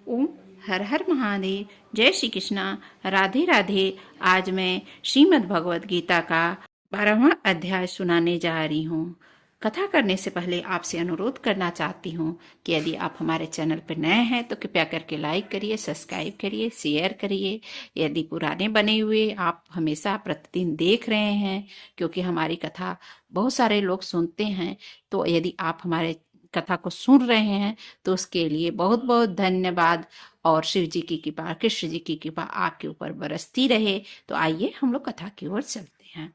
ओम हर हर महादेव। जय श्री कृष्णा। राधे राधे। आज मैं श्रीमद् भगवत गीता का 12वां अध्याय सुनाने जा रही हूँ। कथा करने से पहले आपसे अनुरोध करना चाहती हूँ कि यदि आप हमारे चैनल पर नए हैं तो कृपया करके लाइक करिए, सब्सक्राइब करिए, शेयर करिए। यदि पुराने बने हुए आप हमेशा प्रतिदिन देख रहे हैं, क्योंकि हमारी कथा बहुत सारे लोग सुनते हैं, तो यदि आप हमारे कथा को सुन रहे हैं तो उसके लिए बहुत बहुत धन्यवाद। और शिव जी की कृपा, कृष्ण जी की कृपा आपके ऊपर बरसती रहे। तो आइए हम लोग कथा की ओर चलते हैं।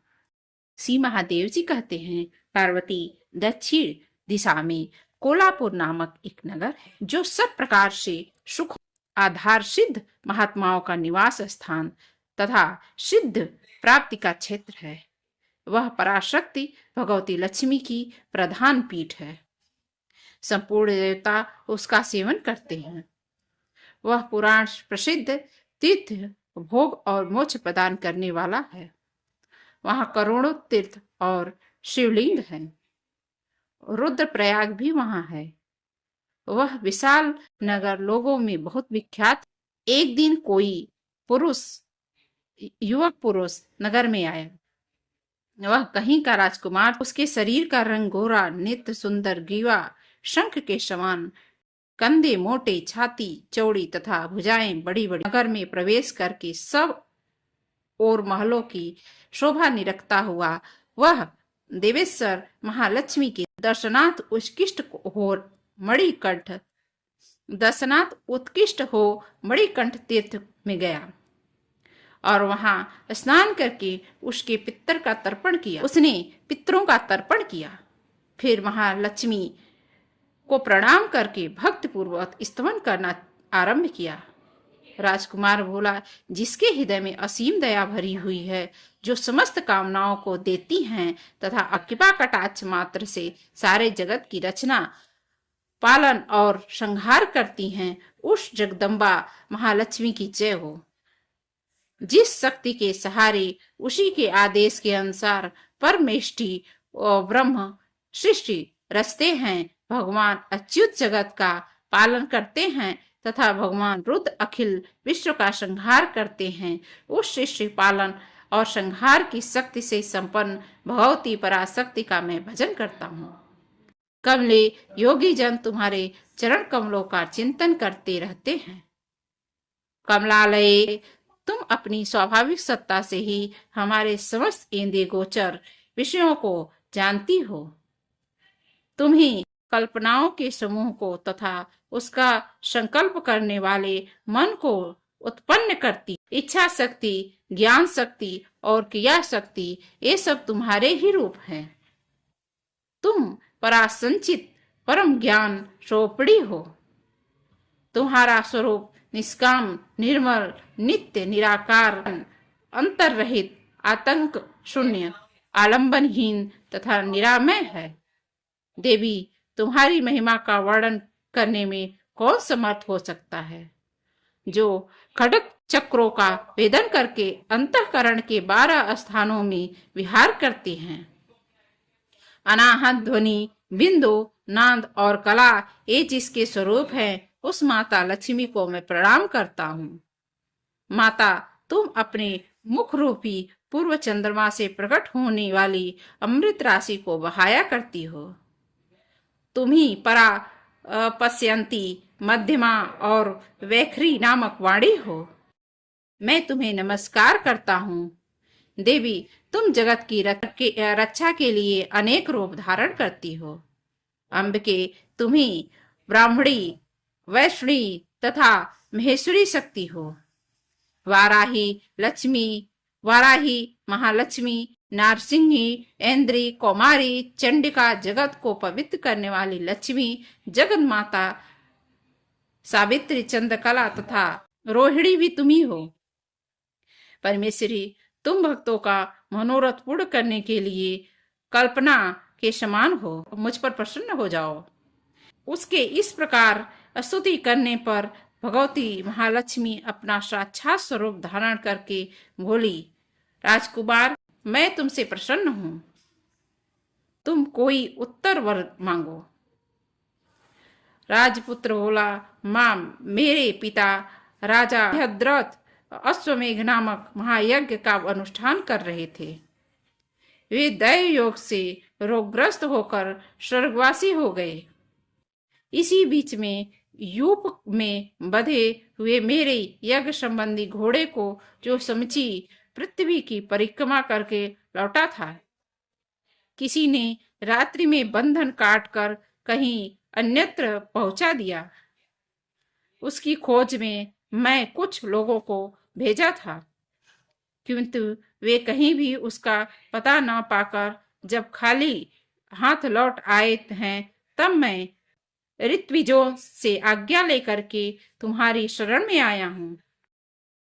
श्री महादेव जी कहते हैं, पार्वती दक्षिण दिशा में कोलापुर नामक एक नगर है, जो सब प्रकार से सुख आधार सिद्ध महात्माओं का निवास स्थान तथा सिद्ध प्राप्ति का क्षेत्र है। वह पराशक्ति भगवती लक्ष्मी की प्रधान पीठ है। संपूर्ण देवता उसका सेवन करते हैं। वह पुराण प्रसिद्ध तीर्थ भोग और मोक्ष प्रदान करने वाला है। वहाँ करोड़ों तीर्थ और शिवलिंग हैं। रुद्रप्रयाग भी वहाँ है। वह विशाल नगर लोगों में बहुत विख्यात। एक दिन कोई पुरुष, युवक पुरुष नगर में आया। वह कहीं का राजकुमार। उसके शरीर का रंग गोरा, नित्य सुंदर, ग्रीवा शंख के समान, कंधे मोटे, छाती चौड़ी तथा भुजाएं बड़ी बड़ी। नगर में प्रवेश करके सब और महलों की शोभा निरखता हुआ वह देवेश्वर महालक्ष्मी के दर्शनाथ उत्कृष्ट हो मणिकंठ तीर्थ में गया और वहां स्नान करके उसके पितर का तर्पण किया। उसने पितरों का तर्पण किया। फिर महालक्ष्मी को प्रणाम करके भक्ति पूर्वक स्तवन करना आरंभ किया। राजकुमार बोला, जिसके हृदय में असीम दया भरी हुई है, जो समस्त कामनाओं को देती हैं तथा कृपा कटाक्ष मात्र से सारे जगत की रचना, पालन और संहार करती हैं, उस जगदम्बा महालक्ष्मी की जय हो। जिस शक्ति के सहारे उसी के आदेश के अनुसार परमेष्टि और ब्रह्म सृष्टि रचते हैं, भगवान अच्युत जगत का पालन करते हैं तथा भगवान रुद्र अखिल विश्व का संहार करते हैं, उस सृष्टि पालन और संहार की शक्ति से संपन्न भगवती पराशक्ति का मैं भजन करता हूँ। कमले योगी जन तुम्हारे चरण कमलों का चिंतन करते रहते हैं। कमलालय, तुम अपनी स्वाभाविक सत्ता से ही हमारे समस्त इंद्रिय गोचर विषयों को जानती हो। तुम ही कल्पनाओं के समूह को तथा उसका संकल्प करने वाले मन को उत्पन्न करती। इच्छा शक्ति, ज्ञान शक्ति और क्रिया शक्ति, ये सब तुम्हारे ही रूप हैं। तुम परासंचित परम ज्ञान स्वरूपिणी हो। तुम्हारा स्वरूप निष्काम, निर्मल, नित्य, निराकार, अंतर्रहित, आतंक शून्य, आलंबनहीन तथा निरामय है। देवी, तुम्हारी महिमा का वर्णन करने में कौन समर्थ हो सकता है, जो खड़ग चक्रों का भेदन करके अंतःकरण के 12 स्थानों में विहार करते हैं। अनाहत ध्वनि, बिंदु, नाद और कला, ये जिसके स्वरूप है, उस माता लक्ष्मी को मैं प्रणाम करता हूँ। माता, तुम अपने मुख रूपी पूर्व चंद्रमा से प्रकट होने वाली अमृत राशि को बहाया करती हो। तुम ही परा पश्यंती, मध्यमा और वैखरी नामक वाणी हो। मैं तुम्हें नमस्कार करता हूँ। देवी, तुम जगत की रक्षा के लिए अनेक रूप धारण करती हो। अंबिके, तुम ही ब्राह्मणी, वैष्णी तथा महेश्वरी शक्ति हो। वाराही लक्ष्मी, वाराही महालक्ष्मी, नारसिंही, ऐन्द्री, कौमारी, चंडिका, जगत को पवित्र करने वाली लक्ष्मी, जगत माता सावित्री, चंद्रकला तथा रोहिणी भी तुम्ही हो। परमेश्वरी, तुम भक्तों का मनोरथ पूर्ण करने के लिए कल्पना के समान हो। मुझ पर प्रसन्न हो जाओ। उसके इस प्रकार स्तुति करने पर भगवती महालक्ष्मी अपना साक्षात स्वरूप धारण करके बोली, राजकुमार, मैं तुमसे प्रसन्न हूं। तुम कोई उत्तर वर मांगो। राजपुत्र बोला, माँ, मेरे पिता राजा बृहद्रथ अश्वमेघ नामक महायज्ञ का अनुष्ठान कर रहे थे। वे दैव योग से रोगग्रस्त होकर स्वर्गवासी हो गए। इसी बीच में यूप में बंधे हुए मेरे यज्ञ संबंधी घोड़े को जो समची पृथ्वी की परिक्रमा करके लौटा था, किसी ने रात्रि में बंधन काटकर कहीं अन्यत्र पहुंचा दिया। उसकी खोज में मैं कुछ लोगों को भेजा था, किंतु वे कहीं भी उसका पता न पाकर जब खाली हाथ लौट आए हैं, तब मैं ऋत्विजों से आज्ञा लेकर के तुम्हारी शरण में आया हूँ।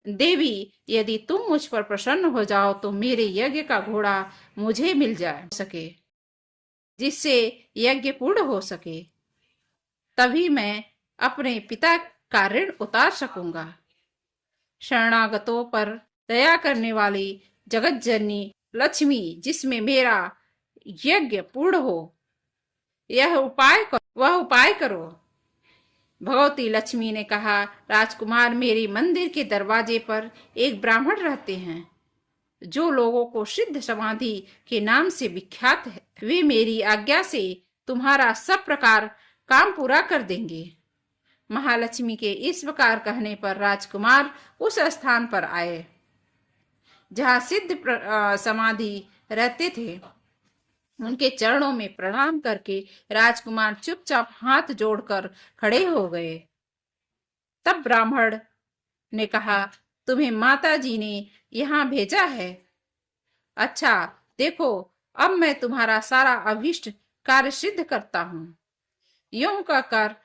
देवी, यदि तुम मुझ पर प्रसन्न हो जाओ तो मेरे यज्ञ का घोड़ा मुझे मिल जाए सके, जिससे यज्ञ पूर्ण हो सके। तभी मैं अपने पिता का ऋण उतार सकूंगा। शरणागतों पर दया करने वाली जगत जननी लक्ष्मी, जिसमें मेरा यज्ञ पूर्ण हो, वह उपाय करो। भगवती लक्ष्मी ने कहा, राजकुमार, मेरे मंदिर के दरवाजे पर एक ब्राह्मण रहते हैं जो लोगों को सिद्ध समाधि के नाम से विख्यात है। वे मेरी आज्ञा से तुम्हारा सब प्रकार काम पूरा कर देंगे। महालक्ष्मी के इस प्रकार कहने पर राजकुमार उस स्थान पर आए जहाँ सिद्ध समाधि रहते थे। उनके चरणों में प्रणाम करके राजकुमार चुपचाप हाथ जोड़कर खड़े हो गए। तब ब्राह्मण ने कहा, तुम्हें माता जी ने यहाँ भेजा है। अच्छा, देखो, अब मैं तुम्हारा सारा अभीष्ट कार्य सिद्ध करता हूँ। यूं कहकर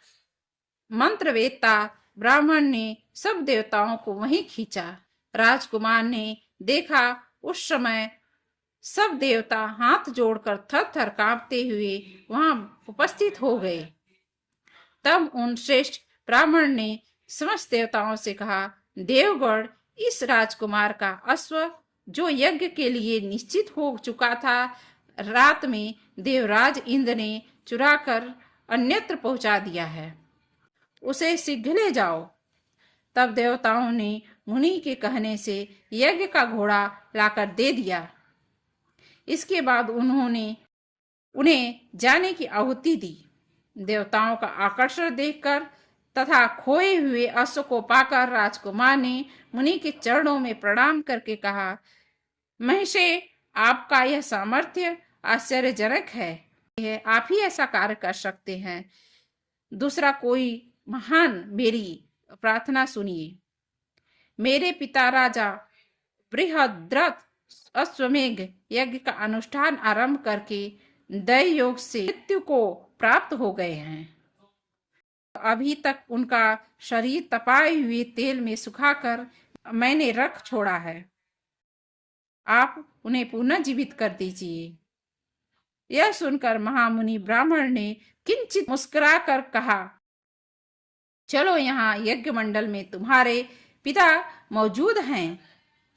मंत्रवेत्ता ब्राह्मण ने सब देवताओं को वहीं खींचा। राजकुमार ने देखा, उस समय सब देवता हाथ जोड़कर थर थर कांपते हुए वहां उपस्थित हो गए। तब उन श्रेष्ठ ब्राह्मण ने समस्त देवताओं से कहा, देवगण, इस राजकुमार का अश्व जो यज्ञ के लिए निश्चित हो चुका था, रात में देवराज इंद्र ने चुराकर अन्यत्र पहुंचा दिया है। उसे शीघ्र ले जाओ। तब देवताओं ने मुनि के कहने से यज्ञ का घोड़ा लाकर दे दिया। इसके बाद उन्होंने उन्हें जाने की आहुति दी। देवताओं का आकर्षण देखकर तथा खोए हुए अश्व को पाकर राजकुमार ने मुनि के चरणों में प्रणाम करके कहा, महर्षि, आपका यह सामर्थ्य आश्चर्यजनक है। आप ही ऐसा कार्य कर सकते हैं। दूसरा कोई महान मेरी प्रार्थना सुनिए। मेरे पिता राजा बृहद्रथ अश्वमेघ यज्ञ का अनुष्ठान आरंभ करके दैव योग से मृत्यु को प्राप्त हो गए हैं। अभी तक उनका शरीर तपाए हुए तेल में सुखाकर मैंने रख छोड़ा है। आप उन्हें पुनः जीवित कर दीजिए। यह सुनकर महामुनि ब्राह्मण ने किंचित मुस्कुरा कर कहा, चलो, यहाँ यज्ञ मंडल में तुम्हारे पिता मौजूद हैं,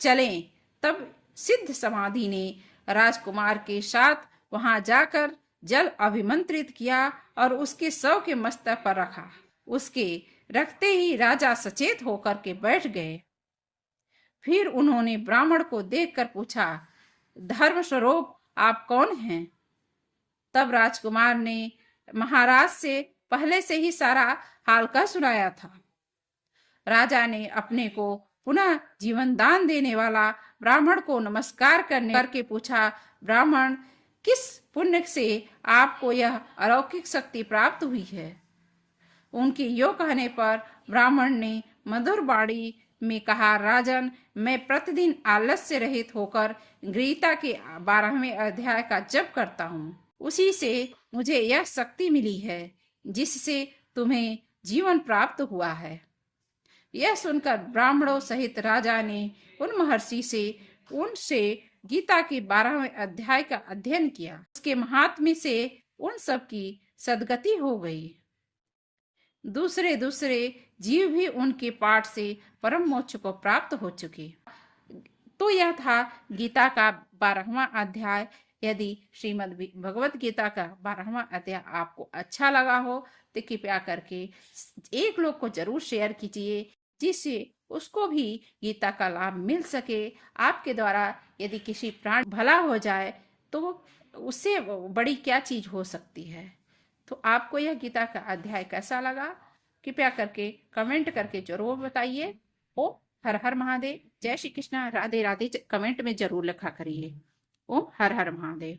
चलें। तब सिद्ध समाधि ने राजकुमार के साथ वहां जाकर जल अभिमंत्रित किया और उसके शव के मस्तक पर रखा। उसके रखते ही राजा सचेत होकर के बैठ गए। फिर उन्होंने ब्राह्मण को देखकर पूछा, धर्म स्वरूप आप कौन हैं? तब राजकुमार ने महाराज से पहले से ही सारा हाल कह सुनाया था। राजा ने अपने को पुनः जीवन दान देने वाला ब्राह्मण को नमस्कार करके पूछा, ब्राह्मण, किस पुण्य से आपको यह अलौकिक शक्ति प्राप्त हुई है? उनके यो कहने पर ब्राह्मण ने मधुर वाणी में कहा, राजन, मैं प्रतिदिन आलस्य रहित होकर गीता के 12वें अध्याय का जप करता हूँ। उसी से मुझे यह शक्ति मिली है जिससे तुम्हें जीवन प्राप्त हुआ है। यह सुनकर ब्राह्मणों सहित राजा ने उन महर्षि से उनसे गीता के 12वें अध्याय का अध्ययन किया। उसके महात्म्य से उन सब की सद्गति हो गई। दूसरे जीव भी उनके पाठ से परम मोक्ष को प्राप्त हो चुके। तो यह था गीता का 12वां अध्याय। यदि श्रीमद् भगवत गीता का 12वां अध्याय आपको अच्छा लगा हो तो कृपया करके एक लोग को जरूर शेयर कीजिए, जिससे उसको भी गीता का लाभ मिल सके। आपके द्वारा यदि किसी प्राण भला हो जाए तो उससे बड़ी क्या चीज हो सकती है। तो आपको यह गीता का अध्याय कैसा लगा, कृपया करके कमेंट करके जरूर बताइए। ओ हर हर महादेव, जय श्री कृष्णा, राधे राधे कमेंट में जरूर लिखा करिए। ओम हर हर महादेव।